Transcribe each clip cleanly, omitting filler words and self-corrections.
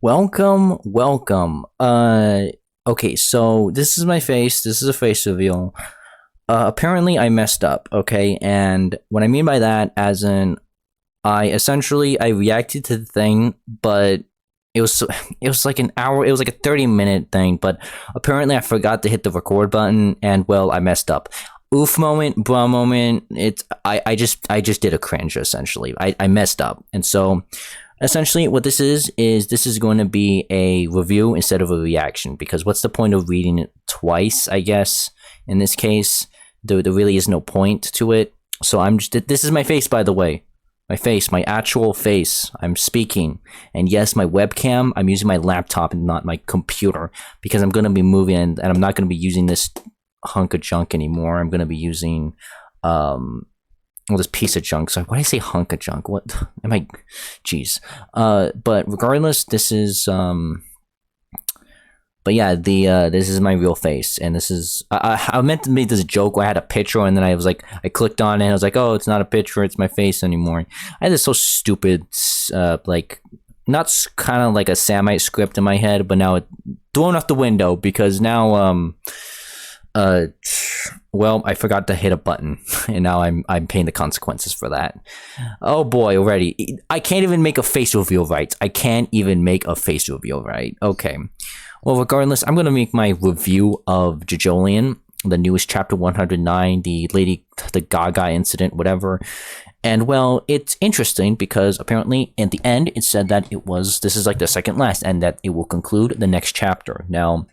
Welcome. Okay, so this is my face. This is a face reveal. Apparently I messed up, okay? And what I mean by that, as in, I reacted to the thing, but it was it was like an hour, it was like a 30-minute thing, but apparently I forgot to hit the record button, and well, I messed up. Oof moment, bruh moment. I just did a cringe essentially. I messed up, and so essentially what this is going to be a review instead of a reaction, because what's the point of reading it twice, I guess, in this case. There really is no point to it. So this is my face, by the way. My face, my actual face. I'm speaking. And yes, my webcam, I'm using my laptop and not my computer, because I'm going to be moving, and I'm not going to be using this hunk of junk anymore. I'm going to be using well, this piece of junk. So why did I say hunk of junk? What am I? Jeez. But regardless, this is but yeah, this is my real face, and this is I meant to make this joke where I had a picture, and then I was like, I clicked on it, and I was like, oh, it's not a picture, it's my face anymore. I had this so stupid, like, not kind of like a Samite script in my head, but now it thrown out the window, because now well, I forgot to hit a button, and now I'm paying the consequences for that. Oh boy, already I can't even make a face reveal right. Okay. Well, regardless, I'm gonna make my review of JOJOLION, the newest chapter 109, the Gaga incident, whatever. And well, it's interesting because apparently at the end it said that this is like the second last, and that it will conclude the next chapter. Now,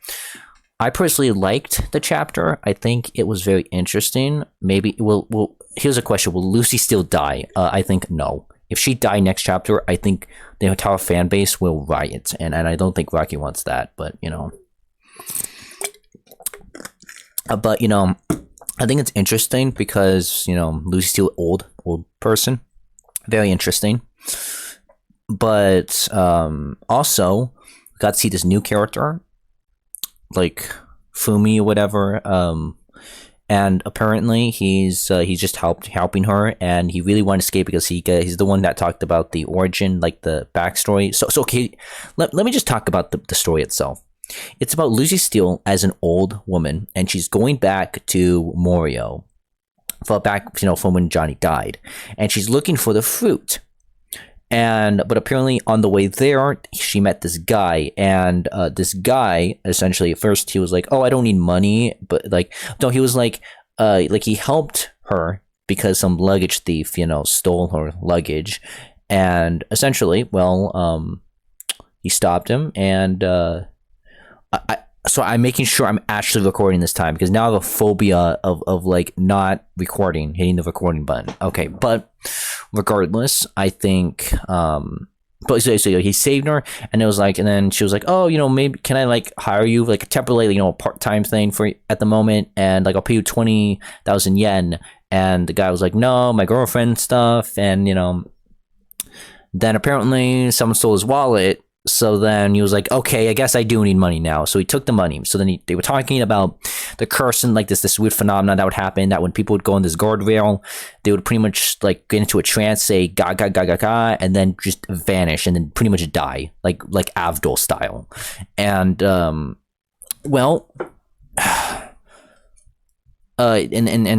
I personally liked the chapter. I think it was very interesting. Maybe here's a question: will Lucy still die? I think no. If she died next chapter, I think the entire fan base will riot, and I don't think Rocky wants that. But you know, I think it's interesting because Lucy's still old person, very interesting. But also got to see this new character, like Fumi or whatever. And apparently he's just helping her, and he really wanted to escape because he's the one that talked about the origin, like the backstory. So okay, let me just talk about the story itself. It's about Lucy Steele as an old woman, and she's going back to Morio, from when Johnny died, and she's looking for the fruit. But apparently on the way there, she met this guy, and this guy essentially at first he was like, "Oh, I don't need money," but he was like he helped her because some luggage thief stole her luggage, and essentially, he stopped him, and so I'm making sure I'm actually recording this time, because now I have a phobia of like not recording, hitting the recording button. Okay, but regardless, I think but so he saved her, and it was like, and then she was like, oh, maybe can I like hire you like temporarily, a part-time thing for at the moment, and like I'll pay you 20,000 yen. And the guy was like, no, my girlfriend stuff. And then apparently someone stole his wallet. So then he was like, okay, I guess I do need money now. So he took the money. So then they were talking about the curse, and like this weird phenomenon that would happen, that when people would go on this guardrail, they would pretty much like get into a trance, say ga ga ga ga ga, and then just vanish, and then pretty much die, like Avdol style. And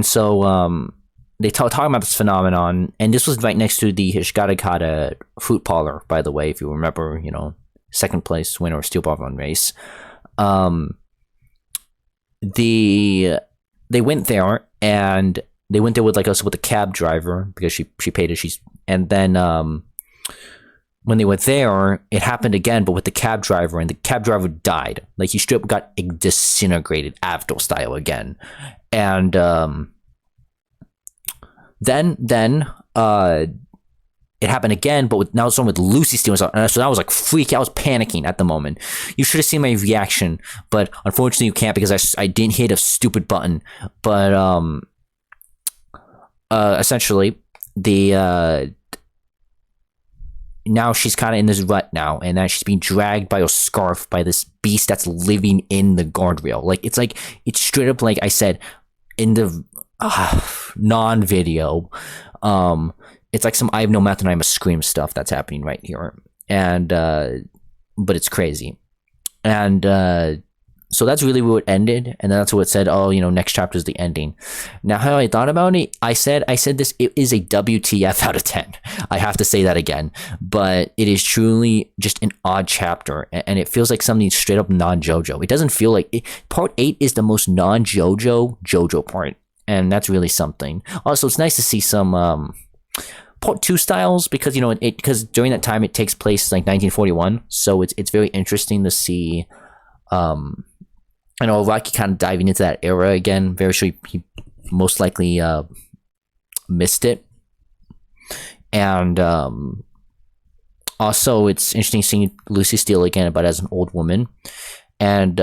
so they talking about this phenomenon, and this was right next to the Hishigata fruit parlor, by the way, if you remember, second place winner of Steel Ball Run race. They went there, and they went there with with a cab driver, because she paid it. And then when they went there, it happened again, but with the cab driver, and the cab driver died. Like, he straight up got disintegrated, Avdol style again. And then it happened again, but now it's on with Lucy Steele. So I was like I was panicking at the moment. You should have seen my reaction, but unfortunately you can't, because I didn't hit a stupid button. But essentially now she's kind of in this rut now, and then she's being dragged by a scarf by this beast that's living in the guardrail. It's straight up, like I said in the non-video, it's like some I have no mouth and I'm a scream stuff that's happening right here. And but it's crazy. And so that's really where it ended, and that's what it said. Oh, you know, next chapter is the ending. Now, how I thought about it, I said this. It is a WTF out of 10. I have to say that again, but it is truly just an odd chapter, and it feels like something straight up non-JoJo. It doesn't feel like it. Part 8 is the most non-JoJo part, and that's really something. Also, it's nice to see some part 2 styles, because you know because during that time it takes place like 1941, so it's very interesting to see. I know Araki kind of diving into that era again. Very sure he most likely missed it. And also, it's interesting seeing Lucy Steele again, but as an old woman. And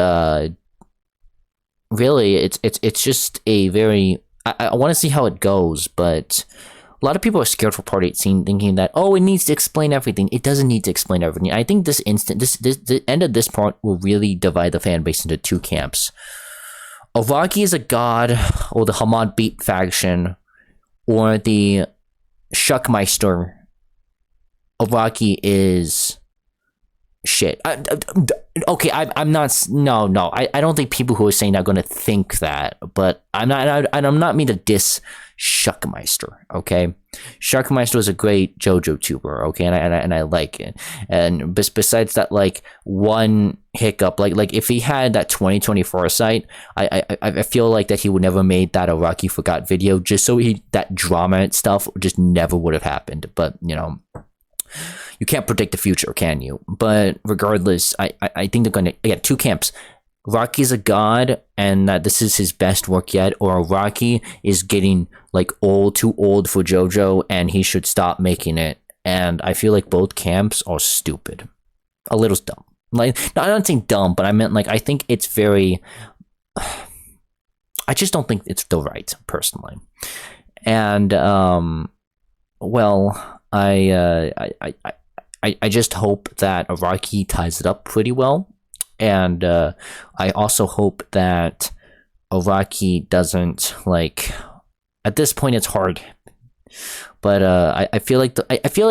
really, it's just a very. I want to see how it goes, but a lot of people are scared for Part 18, thinking that, oh, it needs to explain everything. It doesn't need to explain everything. I think the end of this part will really divide the fan base into 2 camps. Araki is a god, or the Hamad Beat faction, or the Shuckmeister. Araki is shit. Okay, I'm not. No. I don't think people who are saying that are going to think that, but I'm not mean to diss Shuckmeister. Okay, Shuckmeister is a great JoJo tuber. Okay, and I like it. And besides that, like one hiccup, like if he had that 2024 site, I feel like that he would never made that Araki Forgot video, just so that drama and stuff just never would have happened. But you know, you can't predict the future, can you? But regardless, I think they're gonna get 2 camps. Araki's a god, and that this is his best work yet, or Araki is getting like too old for JoJo, and he should stop making it. And I feel like both camps are stupid, a little dumb. Like, I don't think dumb, but I meant like I think it's very. I just don't think it's the right, personally. And well, I just hope that Araki ties it up pretty well. And I also hope that Araki doesn't, like, at this point it's hard, but I feel like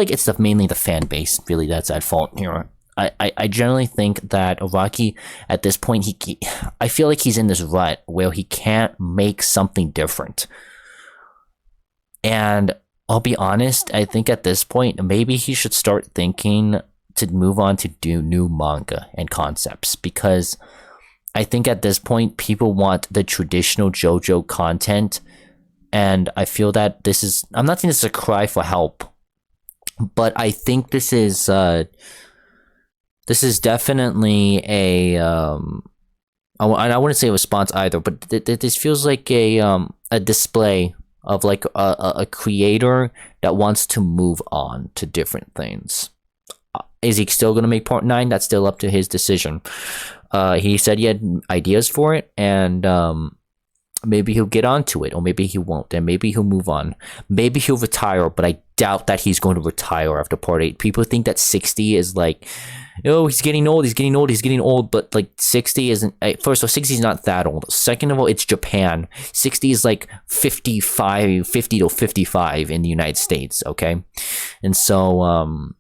it's mainly the fan base really that's at fault here. I generally think that Araki at this point I feel like he's in this rut where he can't make something different. And I'll be honest, I think at this point maybe he should start thinking to move on to do new manga and concepts, because I think at this point people want the traditional JoJo content, and I feel that I'm not saying this is a cry for help, but I think this is definitely a I wouldn't say a response either, but this feels like a display of like a creator that wants to move on to different things. Is he still going to make Part 9? That's still up to his decision. He said he had ideas for it, and maybe he'll get onto it, or maybe he won't, and maybe he'll move on. Maybe he'll retire, but I doubt that he's going to retire after Part 8. People think that 60 is like, oh, he's getting old, but like 60 isn't. First of all, 60 is not that old. Second of all, it's Japan. 60 is like 50 to 55 in the United States, okay? And so,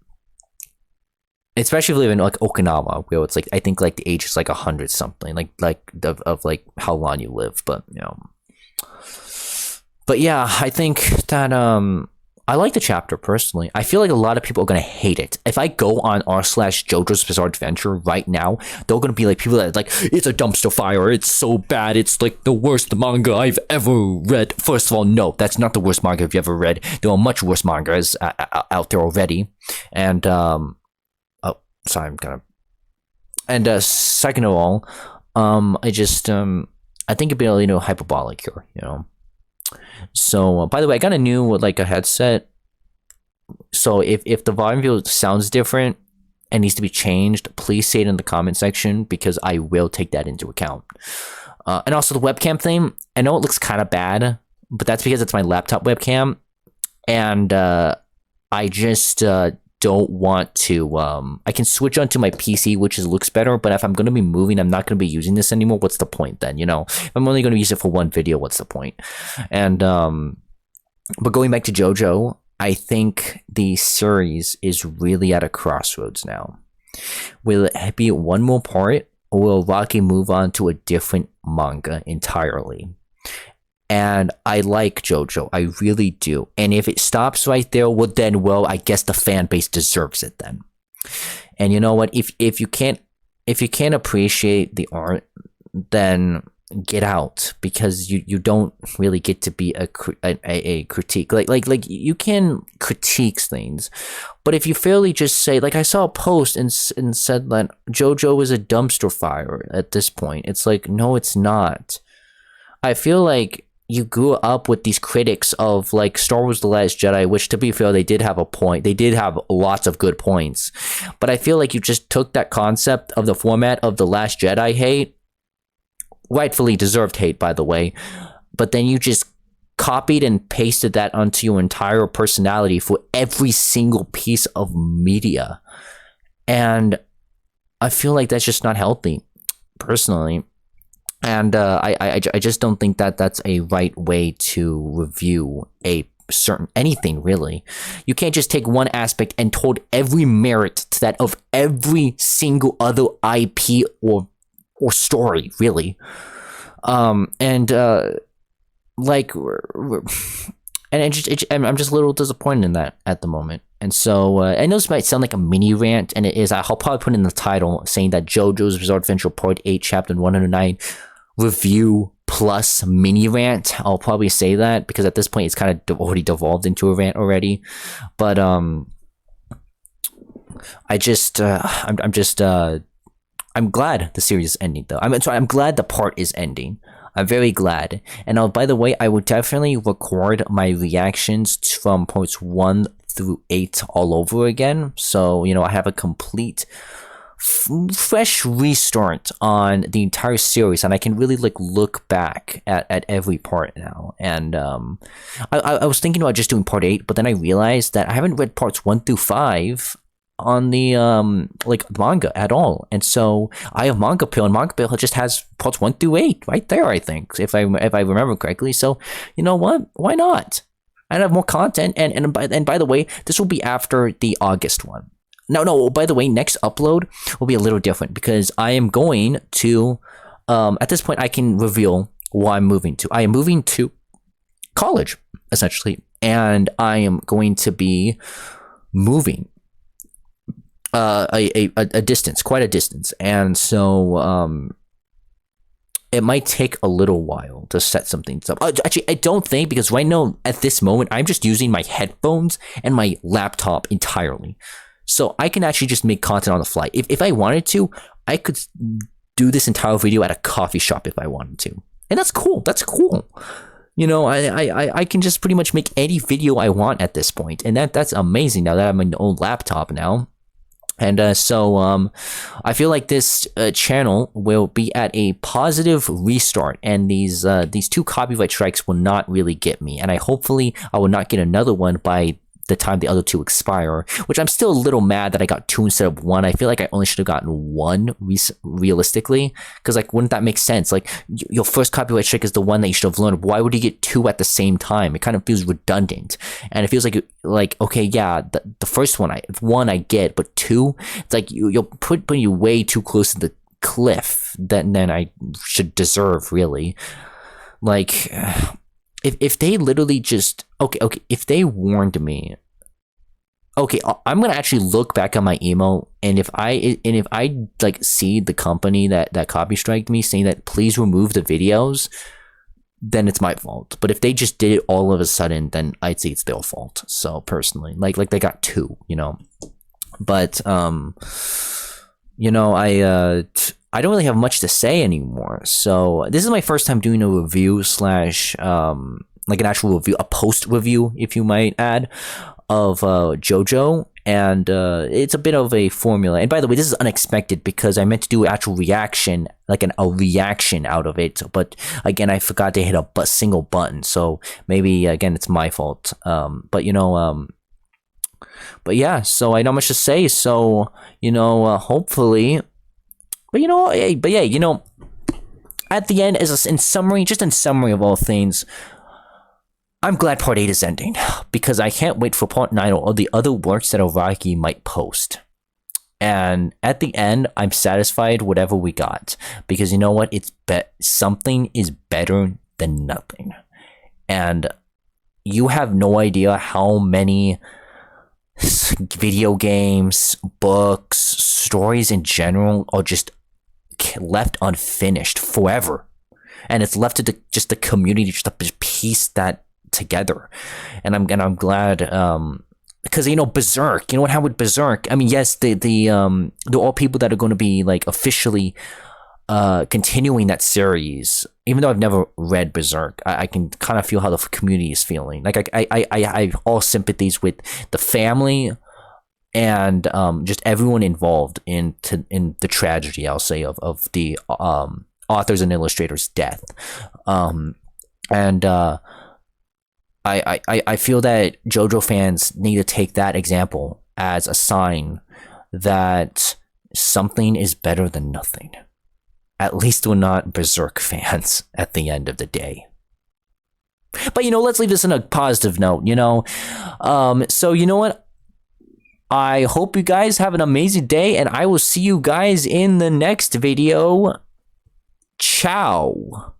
especially if you live in like Okinawa, where it's like, I think like the age is like 100 something, like of like how long you live. But you know, but yeah, I think that I like the chapter personally. I feel like a lot of people are gonna hate it. If I go on r/JoJo's Bizarre Adventure right now, they're gonna be like people that like, it's a dumpster fire. It's so bad. It's like the worst manga I've ever read. First of all, no, that's not the worst manga I've ever read. There are much worse mangas out there already, and sorry, I'm kind of. And second of all, I just I think it'd be a little hyperbolic here, you know. So by the way, I got a new like a headset. So if the volume view sounds different and needs to be changed, please say it in the comment section, because I will take that into account. And also the webcam thing, I know it looks kind of bad, but that's because it's my laptop webcam, and I just don't want to. I can switch onto my PC, which looks better, but if I'm going to be moving, I'm not going to be using this anymore. What's the point then? You know, if I'm only going to use it for one video, what's the point? And but going back to JoJo, I think the series is really at a crossroads now. Will it be one more part, or will Rocky move on to a different manga entirely? And I like JoJo, I really do. And if it stops right there, well, I guess the fan base deserves it then. And you know what? If you can't appreciate the art, then get out, because you don't really get to be a critique. Like you can critique things, but if you fairly just say, like I saw a post and said that JoJo is a dumpster fire at this point, it's like, no, it's not. I feel like you grew up with these critics of like Star Wars The Last Jedi, which to be fair, they did have a point. They did have lots of good points. But I feel like you just took that concept of the format of The Last Jedi hate, rightfully deserved hate, by the way, but then you just copied and pasted that onto your entire personality for every single piece of media. And I feel like that's just not healthy, personally. And I just don't think that that's a right way to review a certain anything, really. You can't just take one aspect and hold every merit to that of every single other IP or story, really. Like, and I'm just a little disappointed in that at the moment. And so I know this might sound like a mini rant, and it is. I'll probably put in the title saying that JoJo's Bizarre Adventure Part 8, Chapter 109 review plus mini rant. I'll probably say that because at this point it's kind of already devolved into a rant already. But I'm glad the series is ending, though. I'm glad the part is ending. I'm very glad. And by the way, I will definitely record my reactions from parts 1 through 8 all over again. So, you know, I have a complete fresh restart on the entire series, and I can really like look back at every part now. And I was thinking about just doing part 8, but then I realized that I haven't read parts 1 through 5 on the like manga at all, and so I have Manga Pill, and Manga Pill just has parts 1 through 8 right there, I think, if I remember correctly. So you know what, why not? I have more content, and by the way, this will be after the August one. No, by the way, next upload will be a little different, because I am going to at this point I can reveal what I'm moving to. I am moving to college, essentially, and I am going to be moving a distance, quite a distance, and so it might take a little while to set some things up. Actually, I don't think, because right now at this moment I'm just using my headphones and my laptop entirely, so I can actually just make content on the fly. If I wanted to, I could do this entire video at a coffee shop if I wanted to, and that's cool. That's cool. You know, I can just pretty much make any video I want at this point, and that's amazing now that I'm an old laptop now. And so I feel like this channel will be at a positive restart, and these 2 copyright strikes will not really get me, and hopefully I will not get another one by the time the other 2 expire, which I'm still a little mad that I got 2 instead of 1. I feel like I only should have gotten 1 realistically, because like, wouldn't that make sense? Like, your first copyright strike is the one that you should have learned. Why would you get 2 at the same time? It kind of feels redundant, and it feels like okay, yeah, the first one I get, but 2, it's like you're putting you way too close to the cliff than I should deserve, really. Like, if they literally just okay, if they warned me, okay, I'm gonna actually look back on my email, and if I like see the company that copy striked me saying that please remove the videos, then it's my fault. But if they just did it all of a sudden, then I'd say it's their fault. So personally, like they got 2, you know. But you know, I don't really have much to say anymore. So this is my first time doing a review slash like an actual review, a post review, if you might add, of JoJo, and it's a bit of a formula. And by the way, this is unexpected because I meant to do an actual reaction, like a reaction out of it, but again, I forgot to hit a single button. So maybe again, it's my fault. But you know, but yeah. So I don't much to say. So you know, hopefully. But you know, yeah, you know, at the end, in summary of all things, I'm glad Part 8 is ending, because I can't wait for Part 9 or the other works that Araki might post. And at the end, I'm satisfied whatever we got, because you know what? Something is better than nothing. And you have no idea how many video games, books, stories in general are just left unfinished forever. And it's left to just the community just to piece that together. And I'm glad, because you know, Berserk, you know what happened with Berserk? I mean, yes, they're all people that are going to be like officially continuing that series. Even though I've never read Berserk, I can kind of feel how the community is feeling. Like I have all sympathies with the family and just everyone involved in the tragedy, I'll say, of the authors and illustrators' death. I feel that JoJo fans need to take that example as a sign that something is better than nothing. At least we're not Berserk fans at the end of the day. But, you know, let's leave this on a positive note, you know. So, you know what? I hope you guys have an amazing day, and I will see you guys in the next video. Ciao.